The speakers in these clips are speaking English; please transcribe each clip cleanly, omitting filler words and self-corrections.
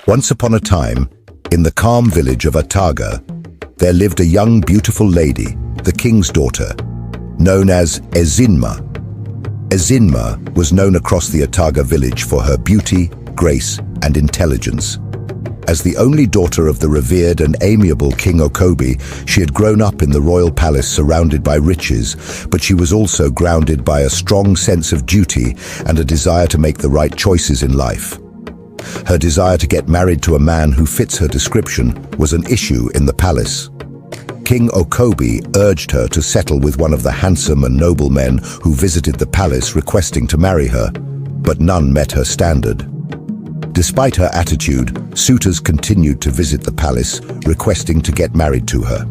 Once upon a time, in the calm village of Ataga, there lived a young, beautiful lady, the king's daughter, known as Ezinma. Ezinma was known across the Ataga village for her beauty, grace, and intelligence. As the only daughter of the revered and amiable King Okobi, she had grown up in the royal palace surrounded by riches, but she was also grounded by a strong sense of duty and a desire to make the right choices in life. Her desire to get married to a man who fits her description was an issue in the palace. King Okobi urged her to settle with one of the handsome and noble men who visited the palace requesting to marry her, but none met her standard. Despite her attitude, suitors continued to visit the palace, requesting to get married to her.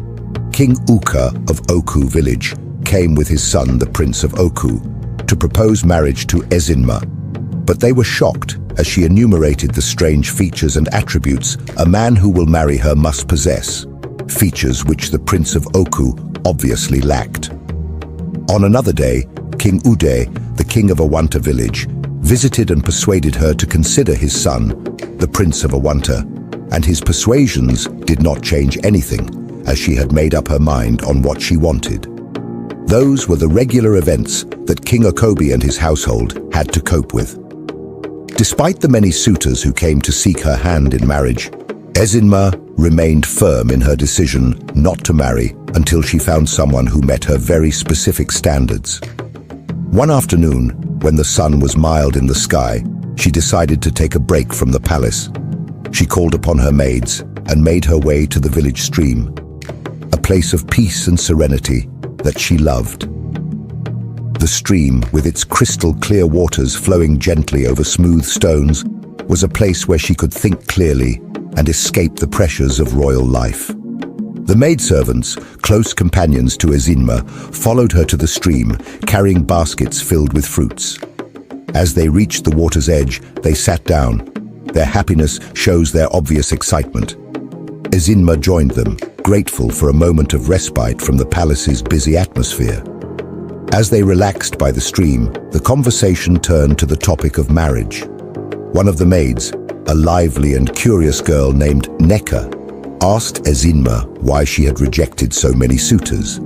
King Uka of Oku village came with his son, the Prince of Oku, to propose marriage to Ezinma, but they were shocked as she enumerated the strange features and attributes a man who will marry her must possess, features which the Prince of Oku obviously lacked. On another day, King Ude, the king of Awanta village, visited and persuaded her to consider his son, the Prince of Awanta, and his persuasions did not change anything, as she had made up her mind on what she wanted. Those were the regular events that King Okobi and his household had to cope with. Despite the many suitors who came to seek her hand in marriage, Ezinma remained firm in her decision not to marry until she found someone who met her very specific standards. One afternoon, when the sun was mild in the sky, she decided to take a break from the palace. She called upon her maids and made her way to the village stream, a place of peace and serenity that she loved. The stream, with its crystal-clear waters flowing gently over smooth stones, was a place where she could think clearly and escape the pressures of royal life. The maidservants, close companions to Ezinma, followed her to the stream, carrying baskets filled with fruits. As they reached the water's edge, they sat down. Their happiness shows their obvious excitement. Ezinma joined them, grateful for a moment of respite from the palace's busy atmosphere. As they relaxed by the stream, the conversation turned to the topic of marriage. One of the maids, a lively and curious girl named Neka, asked Ezinma why she had rejected so many suitors.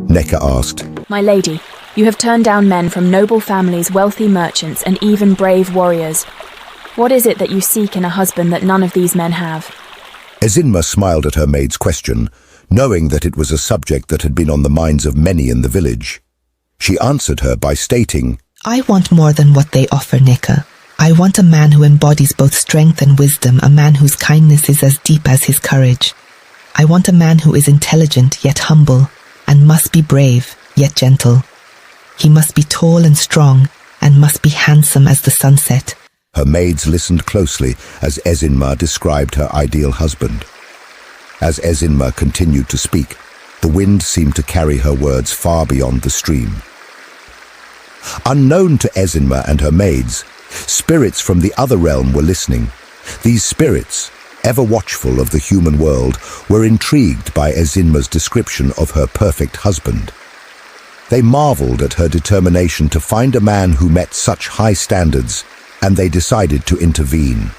Neka asked, "My lady, you have turned down men from noble families, wealthy merchants, and even brave warriors. What is it that you seek in a husband that none of these men have?" Ezinma smiled at her maid's question, knowing that it was a subject that had been on the minds of many in the village. She answered her by stating, "I want more than what they offer, Neka. I want a man who embodies both strength and wisdom, a man whose kindness is as deep as his courage. I want a man who is intelligent yet humble, and must be brave yet gentle. He must be tall and strong, and must be handsome as the sunset." Her maids listened closely as Ezinma described her ideal husband. As Ezinma continued to speak, the wind seemed to carry her words far beyond the stream. Unknown to Ezinma and her maids, spirits from the other realm were listening. These spirits, ever watchful of the human world, were intrigued by Ezinma's description of her perfect husband. They marveled at her determination to find a man who met such high standards, and they decided to intervene.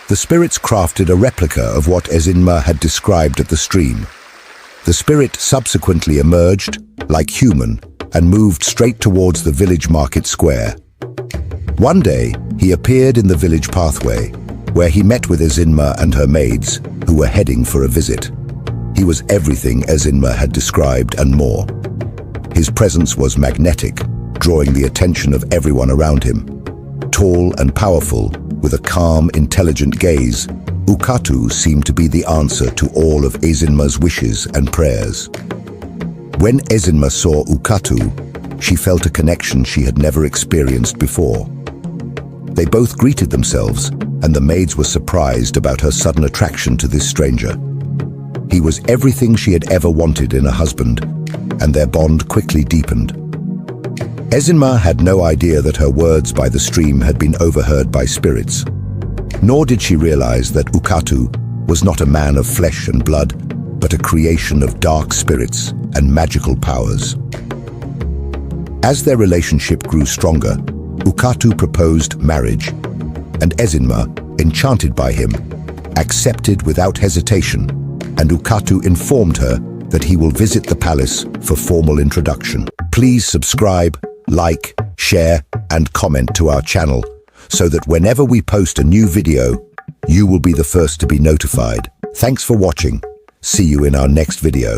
The spirits crafted a replica of what Ezinma had described at the stream. The spirit subsequently emerged, like human, and moved straight towards the village market square. One day, he appeared in the village pathway, where he met with Ezinma and her maids, who were heading for a visit. He was everything Ezinma had described and more. His presence was magnetic, drawing the attention of everyone around him. Tall and powerful, with a calm, intelligent gaze, Ukatu seemed to be the answer to all of Ezinma's wishes and prayers. When Ezinma saw Ukatu, she felt a connection she had never experienced before. They both greeted themselves, and the maids were surprised about her sudden attraction to this stranger. He was everything she had ever wanted in a husband, and their bond quickly deepened. Ezinma had no idea that her words by the stream had been overheard by spirits, nor did she realize that Ukatu was not a man of flesh and blood, but a creation of dark spirits and magical powers. As their relationship grew stronger, Ukatu proposed marriage, and Ezinma, enchanted by him, accepted without hesitation, and Ukatu informed her that he will visit the palace for formal introduction. Please subscribe, like, share, and comment to our channel so that whenever we post a new video, you will be the first to be notified. Thanks for watching. See you in our next video.